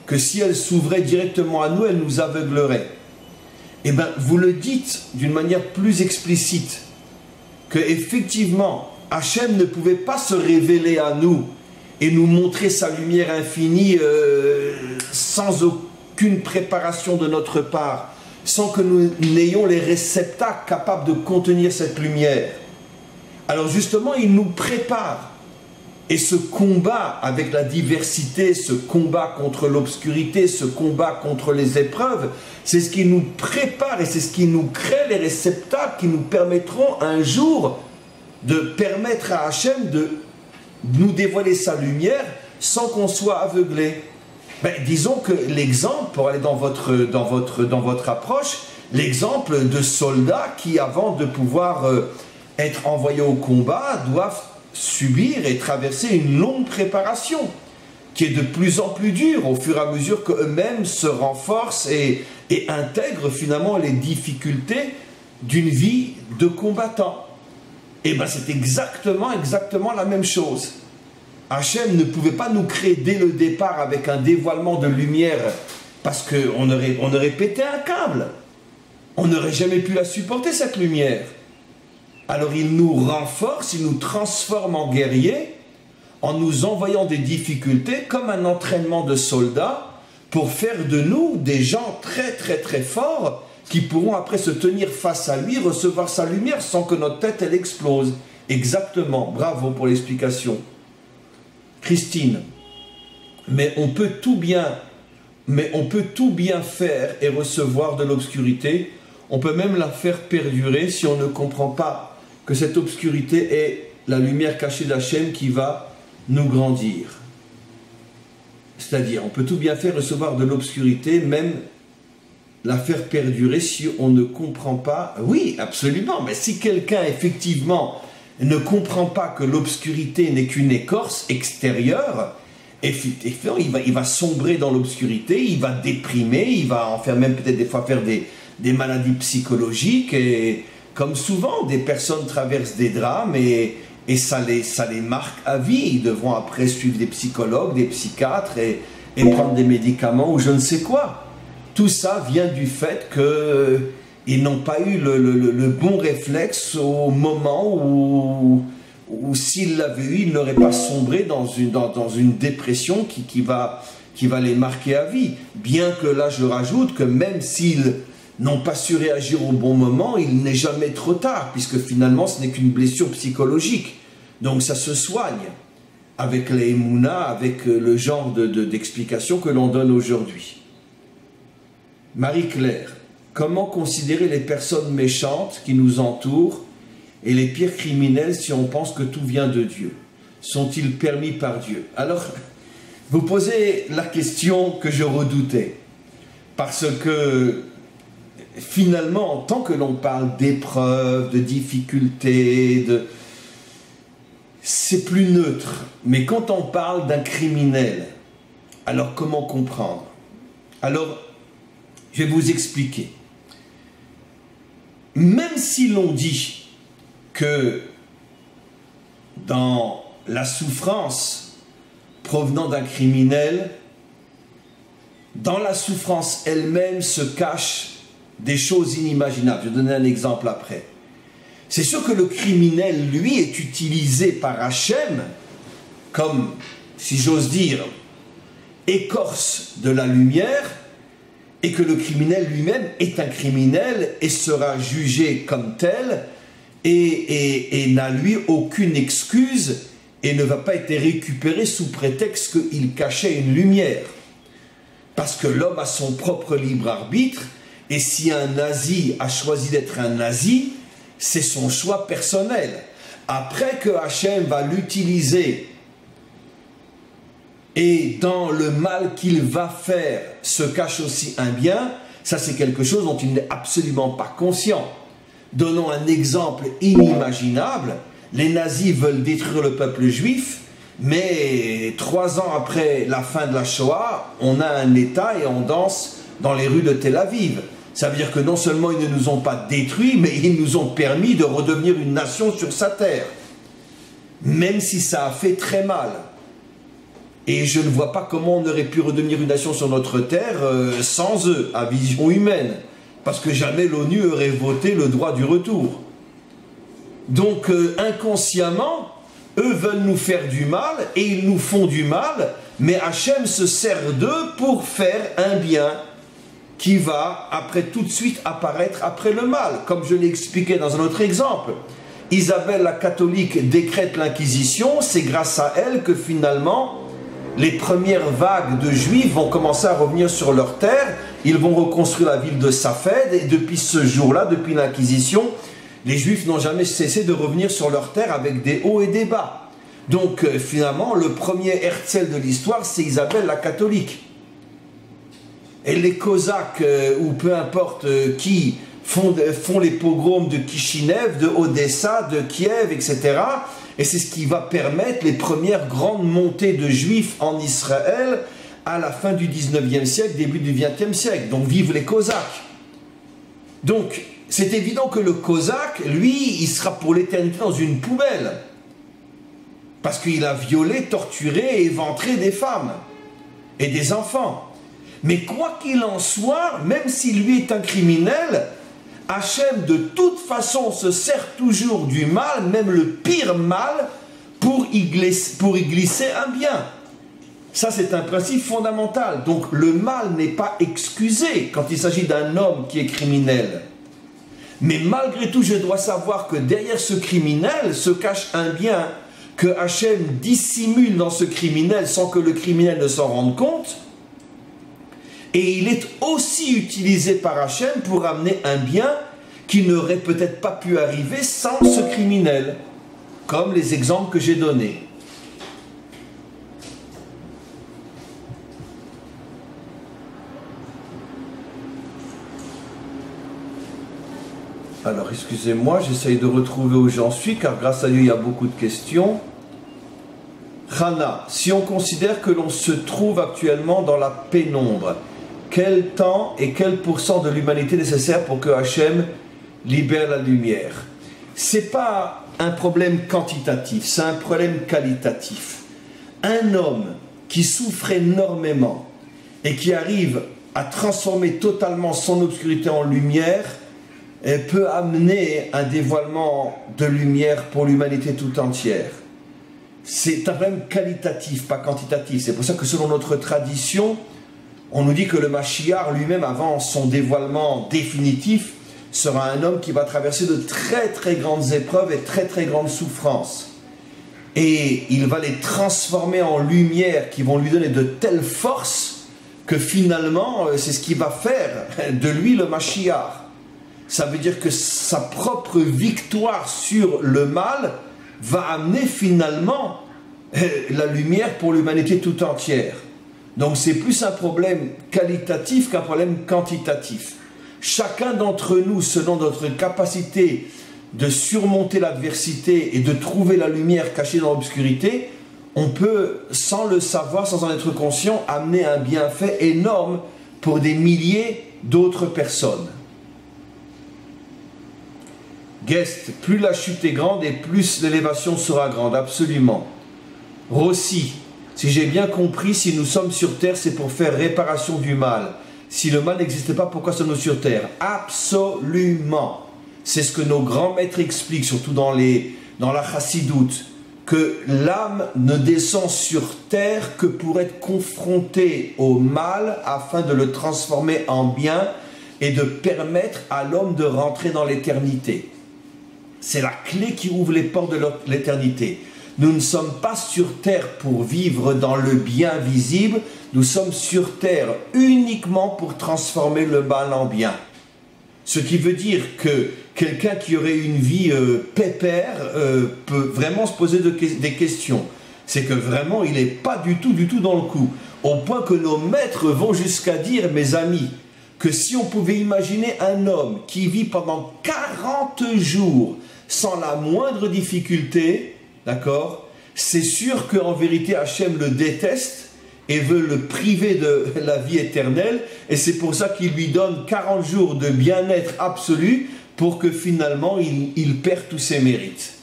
que si elle s'ouvrait directement à nous, elle nous aveuglerait. Eh bien, vous le dites d'une manière plus explicite, que effectivement, Hachem ne pouvait pas se révéler à nous et nous montrer sa lumière infinie sans aucune préparation de notre part, sans que nous n'ayons les réceptacles capables de contenir cette lumière. Alors justement, il nous prépare. Et ce combat avec la diversité, ce combat contre l'obscurité, ce combat contre les épreuves, c'est ce qui nous prépare et c'est ce qui nous crée les réceptacles qui nous permettront un jour de permettre à Hachem de nous dévoiler sa lumière sans qu'on soit aveuglé. Ben, disons que l'exemple, pour aller dans votre approche, l'exemple de soldats qui, avant de pouvoir être envoyés au combat, doivent subir et traverser une longue préparation qui est de plus en plus dure au fur et à mesure qu'eux-mêmes se renforcent et intègrent finalement les difficultés d'une vie de combattant. Et bien c'est exactement la même chose. Hachem ne pouvait pas nous créer dès le départ avec un dévoilement de lumière parce qu'on aurait pété un câble. On n'aurait jamais pu la supporter, cette lumière. Alors il nous renforce, il nous transforme en guerriers en nous envoyant des difficultés comme un entraînement de soldats pour faire de nous des gens très très très forts qui pourront après se tenir face à lui, recevoir sa lumière sans que notre tête elle explose. Exactement, bravo pour l'explication. Christine, mais on peut tout bien faire et recevoir de l'obscurité, on peut même la faire perdurer si on ne comprend pas que cette obscurité est la lumière cachée d'Hachem qui va nous grandir. C'est-à-dire, on peut tout bien faire, recevoir de l'obscurité, même la faire perdurer si on ne comprend pas. Oui, absolument, mais si quelqu'un, effectivement, ne comprend pas que l'obscurité n'est qu'une écorce extérieure, effectivement, il va sombrer dans l'obscurité, il va déprimer, il va en faire même peut-être des fois faire des maladies psychologiques, et comme souvent, des personnes traversent des drames et ça les marque à vie. Ils devront après suivre des psychologues, des psychiatres et prendre des médicaments ou je ne sais quoi. Tout ça vient du fait qu'ils n'ont pas eu le bon réflexe au moment où s'ils l'avaient eu, ils n'auraient pas sombré dans une dépression qui va les marquer à vie. Bien que là, je rajoute que même s'ils n'ont pas su réagir au bon moment, il n'est jamais trop tard, puisque finalement ce n'est qu'une blessure psychologique. Donc ça se soigne avec les émounas, avec le genre d'explications que l'on donne aujourd'hui. Marie-Claire, comment considérer les personnes méchantes qui nous entourent et les pires criminels si on pense que tout vient de Dieu? Sont-ils permis par Dieu? Alors, vous posez la question que je redoutais, parce que finalement, tant que l'on parle d'épreuves, de difficultés, c'est plus neutre. Mais quand on parle d'un criminel, alors comment comprendre? Alors, je vais vous expliquer. Même si l'on dit que dans la souffrance provenant d'un criminel, dans la souffrance elle-même se cachent des choses inimaginables. Je vais donner un exemple après. C'est sûr que le criminel, lui, est utilisé par Hachem comme, si j'ose dire, écorce de la lumière, et que le criminel lui-même est un criminel et sera jugé comme tel et n'a lui aucune excuse et ne va pas être récupéré sous prétexte qu'il cachait une lumière. Parce que l'homme a son propre libre arbitre, et si un nazi a choisi d'être un nazi, c'est son choix personnel. Après que Hachem va l'utiliser, et dans le mal qu'il va faire se cache aussi un bien, ça c'est quelque chose dont il n'est absolument pas conscient. Donnons un exemple inimaginable, les nazis veulent détruire le peuple juif, mais 3 ans après la fin de la Shoah, on a un État et on danse dans les rues de Tel Aviv. Ça veut dire que non seulement ils ne nous ont pas détruits, mais ils nous ont permis de redevenir une nation sur sa terre. Même si ça a fait très mal. Et je ne vois pas comment on aurait pu redevenir une nation sur notre terre sans eux, à vision humaine. Parce que jamais l'ONU aurait voté le droit du retour. Donc inconsciemment, eux veulent nous faire du mal et ils nous font du mal, mais Hachem se sert d'eux pour faire un bien qui va après tout de suite apparaître après le mal, comme je l'ai expliqué dans un autre exemple. Isabelle la catholique décrète l'inquisition, c'est grâce à elle que finalement les premières vagues de juifs vont commencer à revenir sur leur terre, ils vont reconstruire la ville de Safed, et depuis ce jour-là, depuis l'inquisition, les juifs n'ont jamais cessé de revenir sur leur terre avec des hauts et des bas. Donc finalement, le premier Herzl de l'histoire, c'est Isabelle la catholique. Et les Cosaques, ou peu importe qui, font les pogroms de Kishinev, de Odessa, de Kiev, etc. Et c'est ce qui va permettre les premières grandes montées de juifs en Israël à la fin du 19e siècle, début du 20e siècle. Donc vive les Cosaques. Donc c'est évident que le Cosaque, lui, il sera pour l'éternité dans une poubelle. Parce qu'il a violé, torturé et éventré des femmes et des enfants. Mais quoi qu'il en soit, même si lui est un criminel, Hachem de toute façon se sert toujours du mal, même le pire mal, pour y glisser un bien. Ça c'est un principe fondamental. Donc le mal n'est pas excusé quand il s'agit d'un homme qui est criminel. Mais malgré tout, je dois savoir que derrière ce criminel se cache un bien que Hachem dissimule dans ce criminel sans que le criminel ne s'en rende compte. Et il est aussi utilisé par Hachem pour amener un bien qui n'aurait peut-être pas pu arriver sans ce criminel, comme les exemples que j'ai donnés. Alors, excusez-moi, j'essaye de retrouver où j'en suis, car grâce à Dieu, il y a beaucoup de questions. Hana, si on considère que l'on se trouve actuellement dans la pénombre, quel temps et quel pourcent de l'humanité nécessaire pour que Hachem libère la lumière? Ce n'est pas un problème quantitatif, c'est un problème qualitatif. Un homme qui souffre énormément et qui arrive à transformer totalement son obscurité en lumière peut amener un dévoilement de lumière pour l'humanité tout entière. C'est un problème qualitatif, pas quantitatif. C'est pour ça que selon notre tradition, on nous dit que le Mashiach lui-même, avant son dévoilement définitif, sera un homme qui va traverser de très très grandes épreuves et très très grandes souffrances. Et il va les transformer en lumière qui vont lui donner de telles forces que finalement, c'est ce qui va faire de lui le Mashiach. Ça veut dire que sa propre victoire sur le mal va amener finalement la lumière pour l'humanité tout entière. Donc c'est plus un problème qualitatif qu'un problème quantitatif. Chacun d'entre nous, selon notre capacité de surmonter l'adversité et de trouver la lumière cachée dans l'obscurité, on peut, sans le savoir, sans en être conscient, amener un bienfait énorme pour des milliers d'autres personnes. Guest, plus la chute est grande et plus l'élévation sera grande, absolument. Rossi, si j'ai bien compris, si nous sommes sur terre, c'est pour faire réparation du mal. Si le mal n'existait pas, pourquoi sommes-nous sur terre? Absolument. C'est ce que nos grands maîtres expliquent, surtout dans la chassidoute, que l'âme ne descend sur terre que pour être confrontée au mal afin de le transformer en bien et de permettre à l'homme de rentrer dans l'éternité. C'est la clé qui ouvre les portes de l'éternité. Nous ne sommes pas sur terre pour vivre dans le bien visible, nous sommes sur terre uniquement pour transformer le mal en bien. Ce qui veut dire que quelqu'un qui aurait une vie pépère peut vraiment se poser des questions. C'est que vraiment il n'est pas du tout dans le coup. Au point que nos maîtres vont jusqu'à dire, mes amis, que si on pouvait imaginer un homme qui vit pendant 40 jours sans la moindre difficulté, d'accord, c'est sûr qu'en vérité Hachem le déteste et veut le priver de la vie éternelle, et c'est pour ça qu'il lui donne 40 jours de bien-être absolu pour que finalement il perd tous ses mérites.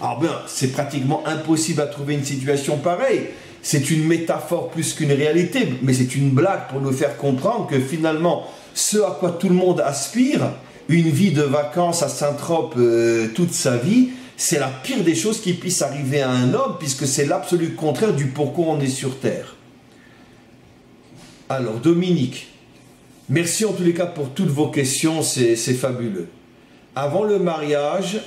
Alors bien, c'est pratiquement impossible à trouver une situation pareille. C'est une métaphore plus qu'une réalité, mais c'est une blague pour nous faire comprendre que finalement, ce à quoi tout le monde aspire, une vie de vacances à Saint-Trope toute sa vie, c'est la pire des choses qui puisse arriver à un homme, puisque c'est l'absolu contraire du pourquoi on est sur terre. Alors, Dominique, merci en tous les cas pour toutes vos questions, c'est fabuleux. Avant le mariage,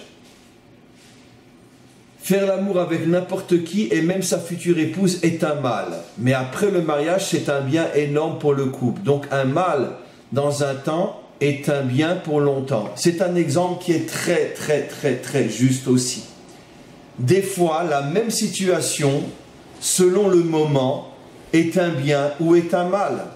faire l'amour avec n'importe qui et même sa future épouse est un mal. Mais après le mariage, c'est un bien énorme pour le couple. Donc un mal dans un temps est un bien pour longtemps. C'est un exemple qui est très juste aussi. Des fois, la même situation, selon le moment, est un bien ou est un mal.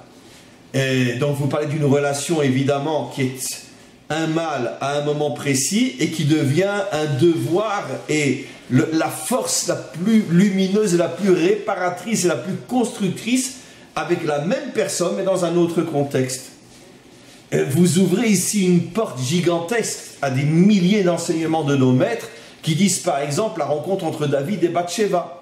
Et donc vous parlez d'une relation évidemment qui est un mal à un moment précis et qui devient un devoir et la force la plus lumineuse et la plus réparatrice et la plus constructrice avec la même personne mais dans un autre contexte. Vous ouvrez ici une porte gigantesque à des milliers d'enseignements de nos maîtres qui disent par exemple la rencontre entre David et Bathsheba.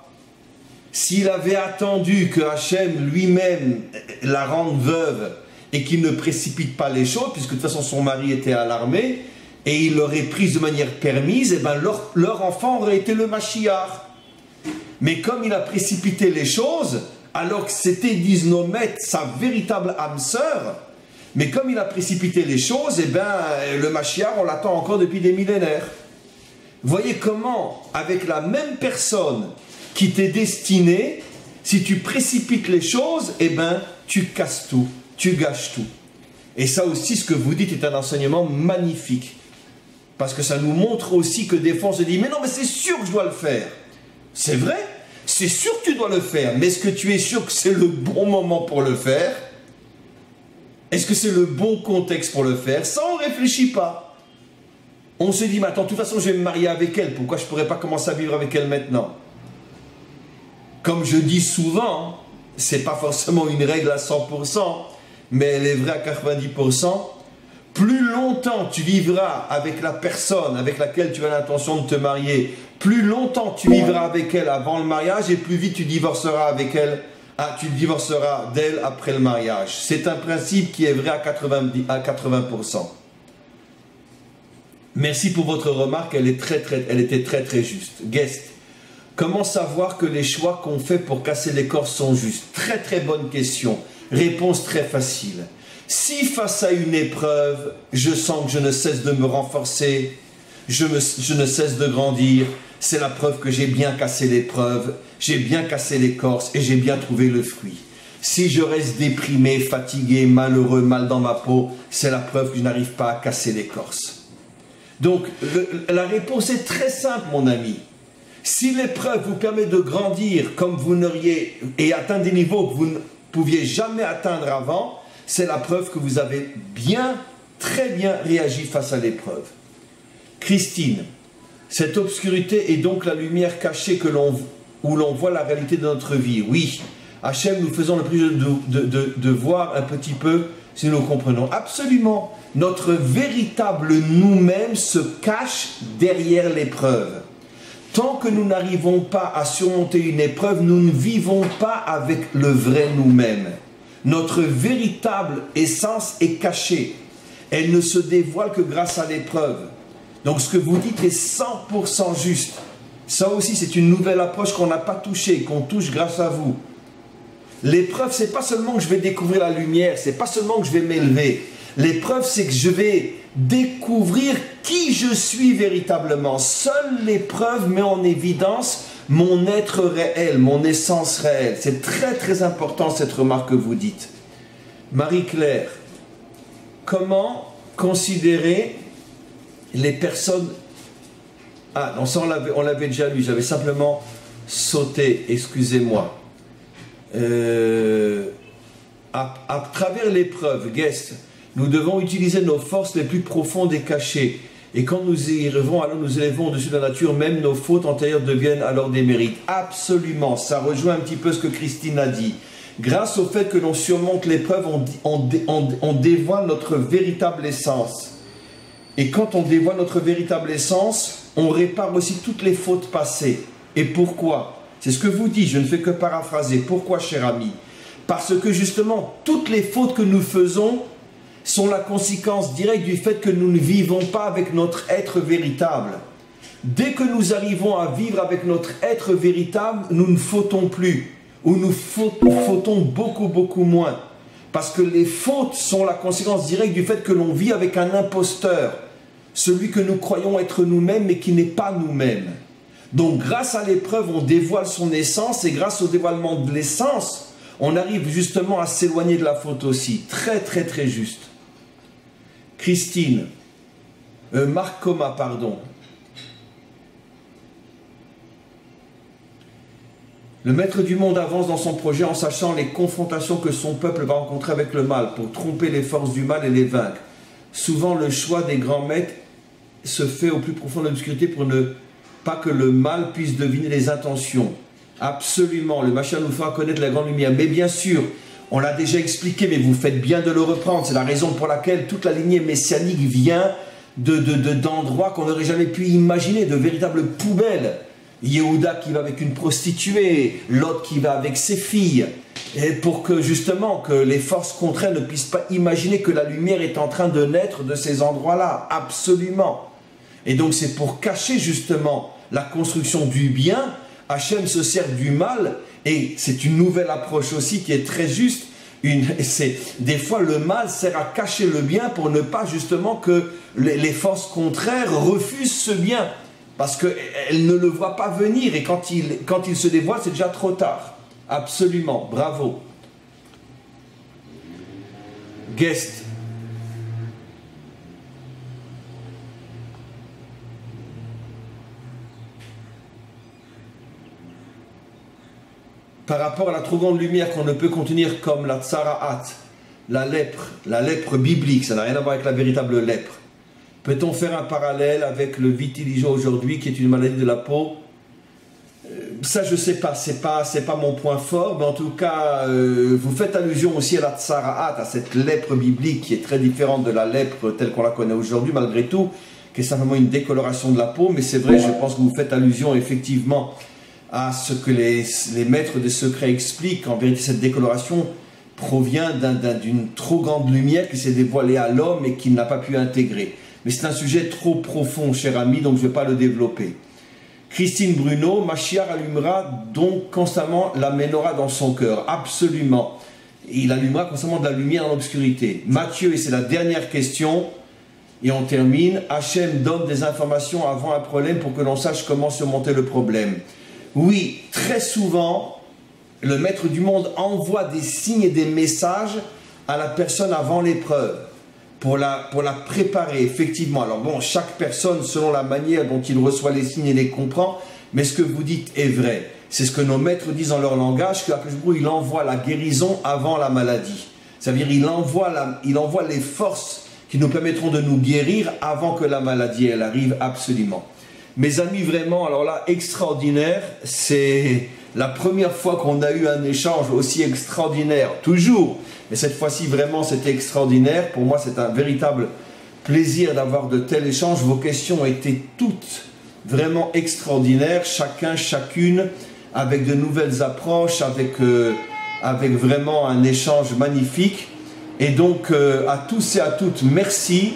S'il avait attendu que Hachem lui-même la rende veuve et qu'il ne précipite pas les choses, puisque de toute façon son mari était à l'armée, et il l'aurait prise de manière permise, et ben leur enfant aurait été le Mashiach. Mais comme il a précipité les choses, alors que c'était, disent nos maîtres, sa véritable âme sœur, mais comme il a précipité les choses, et ben le Mashiach, on l'attend encore depuis des millénaires. Voyez comment, avec la même personne qui t'est destinée, si tu précipites les choses, eh ben tu casses tout, tu gâches tout. Et ça aussi, ce que vous dites est un enseignement magnifique. Parce que ça nous montre aussi que des fois on se dit, mais non, mais c'est sûr que je dois le faire. C'est vrai, c'est sûr que tu dois le faire, mais est-ce que tu es sûr que c'est le bon moment pour le faire? Est-ce que c'est le bon contexte pour le faire? Ça, on ne réfléchit pas. On se dit, mais attends, de toute façon, je vais me marier avec elle, pourquoi je ne pourrais pas commencer à vivre avec elle maintenant? Comme je dis souvent, ce n'est pas forcément une règle à 100%, mais elle est vraie à 90%. Plus longtemps tu vivras avec la personne avec laquelle tu as l'intention de te marier, plus longtemps tu vivras avec elle avant le mariage et plus vite tu divorceras avec elle, tu divorceras d'elle après le mariage. C'est un principe qui est vrai à 80%. Merci pour votre remarque, elle était très juste. Guest, comment savoir que les choix qu'on fait pour casser l'écorce sont justes? Très bonne question. Réponse très facile. Si face à une épreuve, je sens que je ne cesse de me renforcer, je ne cesse de grandir, c'est la preuve que j'ai bien cassé l'épreuve, j'ai bien cassé l'écorce et j'ai bien trouvé le fruit. Si je reste déprimé, fatigué, malheureux, mal dans ma peau, c'est la preuve que je n'arrive pas à casser l'écorce. Donc, la réponse est très simple, mon ami. Si l'épreuve vous permet de grandir comme vous n'auriez et atteindre des niveaux que vous ne pouviez jamais atteindre avant, c'est la preuve que vous avez très bien réagi face à l'épreuve. Christine, cette obscurité est donc la lumière cachée où l'on voit la réalité de notre vie. Oui, Hachem, nous faisons le plus de voir un petit peu si nous comprenons. Absolument, notre véritable nous-mêmes se cache derrière l'épreuve. Tant que nous n'arrivons pas à surmonter une épreuve, nous ne vivons pas avec le vrai nous-mêmes. Notre véritable essence est cachée. Elle ne se dévoile que grâce à l'épreuve. Donc ce que vous dites est 100% juste. Ça aussi, c'est une nouvelle approche qu'on n'a pas touchée, qu'on touche grâce à vous. L'épreuve, c'est pas seulement que je vais découvrir la lumière, c'est pas seulement que je vais m'élever. L'épreuve, c'est que je vais découvrir qui je suis véritablement. Seule l'épreuve met en évidence mon être réel, mon essence réelle. C'est très très important cette remarque que vous dites. Marie-Claire, comment considérer les personnes... Ah non, ça on l'avait déjà lu, j'avais simplement sauté, excusez-moi. À travers l'épreuve, Guest, nous devons utiliser nos forces les plus profondes et cachées. Et quand nous y arrivons, alors nous élevons au-dessus de la nature, même nos fautes antérieures deviennent alors des mérites. Absolument, ça rejoint un petit peu ce que Christine a dit. Grâce au fait que l'on surmonte l'épreuve, on dévoile notre véritable essence. Et quand on dévoile notre véritable essence, on répare aussi toutes les fautes passées. Et pourquoi ? C'est ce que vous dites, je ne fais que paraphraser. Pourquoi, cher ami ? Parce que justement, toutes les fautes que nous faisons sont la conséquence directe du fait que nous ne vivons pas avec notre être véritable. Dès que nous arrivons à vivre avec notre être véritable, nous ne fautons plus, ou nous fautons beaucoup moins. Parce que les fautes sont la conséquence directe du fait que l'on vit avec un imposteur, celui que nous croyons être nous-mêmes mais qui n'est pas nous-mêmes. Donc grâce à l'épreuve, on dévoile son essence, et grâce au dévoilement de l'essence, on arrive justement à s'éloigner de la faute aussi. Très très très juste. Christine, Marc Coma, pardon. Le maître du monde avance dans son projet en sachant les confrontations que son peuple va rencontrer avec le mal pour tromper les forces du mal et les vaincre. Souvent, le choix des grands maîtres se fait au plus profond de l'obscurité pour ne pas que le mal puisse deviner les intentions. Absolument, le Mashiach nous fera connaître la grande lumière. Mais bien sûr, on l'a déjà expliqué, mais vous faites bien de le reprendre. C'est la raison pour laquelle toute la lignée messianique vient d'endroits qu'on n'aurait jamais pu imaginer, de véritables poubelles. Yehuda qui va avec une prostituée, Lot qui va avec ses filles, et pour que justement que les forces contraires ne puissent pas imaginer que la lumière est en train de naître de ces endroits-là. Absolument. Et donc c'est pour cacher justement la construction du bien, Hachem se sert du mal, et c'est une nouvelle approche aussi qui est très juste. Des fois le mal sert à cacher le bien pour ne pas justement que les forces contraires refusent ce bien, parce qu'elles ne le voient pas venir, et quand il se dévoile, c'est déjà trop tard. Absolument, bravo. Guest. Par rapport à la trop grande lumière qu'on ne peut contenir comme la tsaraat, la lèpre biblique, ça n'a rien à voir avec la véritable lèpre. Peut-on faire un parallèle avec le vitiligo aujourd'hui, qui est une maladie de la peau? Ça, je ne sais pas, c'est pas mon point fort, mais en tout cas, vous faites allusion aussi à la tsaraat, à cette lèpre biblique qui est très différente de la lèpre telle qu'on la connaît aujourd'hui, malgré tout, qui est simplement une décoloration de la peau. Mais c'est vrai, je pense que vous faites allusion effectivement à ce que les maîtres des secrets expliquent. En vérité, cette décoloration provient d'une trop grande lumière qui s'est dévoilée à l'homme et qu'il n'a pas pu intégrer. Mais c'est un sujet trop profond, cher ami, donc je ne vais pas le développer. Christine Bruno, Mashiach allumera donc constamment la menorah dans son cœur. Absolument. Il allumera constamment de la lumière dans l'obscurité. Matthieu, et c'est la dernière question, et on termine. Hachem donne des informations avant un problème pour que l'on sache comment surmonter le problème. Oui, très souvent, le maître du monde envoie des signes et des messages à la personne avant l'épreuve, pour la préparer, effectivement. Alors bon, chaque personne, selon la manière dont il reçoit les signes et les comprend, mais ce que vous dites est vrai. C'est ce que nos maîtres disent dans leur langage, que il envoie la guérison avant la maladie. C'est-à-dire il envoie les forces qui nous permettront de nous guérir avant que la maladie elle arrive absolument. Mes amis, vraiment, alors là, extraordinaire, c'est la première fois qu'on a eu un échange aussi extraordinaire, toujours, mais cette fois-ci vraiment c'était extraordinaire. Pour moi c'est un véritable plaisir d'avoir de tels échanges. Vos questions étaient toutes vraiment extraordinaires, chacune avec de nouvelles approches, avec vraiment un échange magnifique. Et donc à tous et à toutes, merci,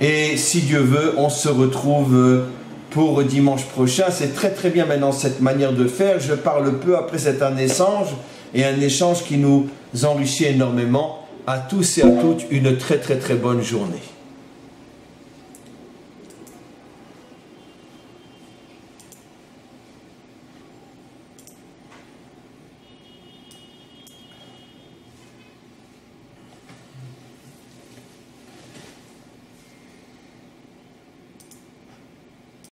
et si Dieu veut, on se retrouve pour dimanche prochain. C'est très très bien maintenant cette manière de faire. Je parle peu, après c'est un échange, et un échange qui nous enrichit énormément. À tous et à toutes, une très très très bonne journée.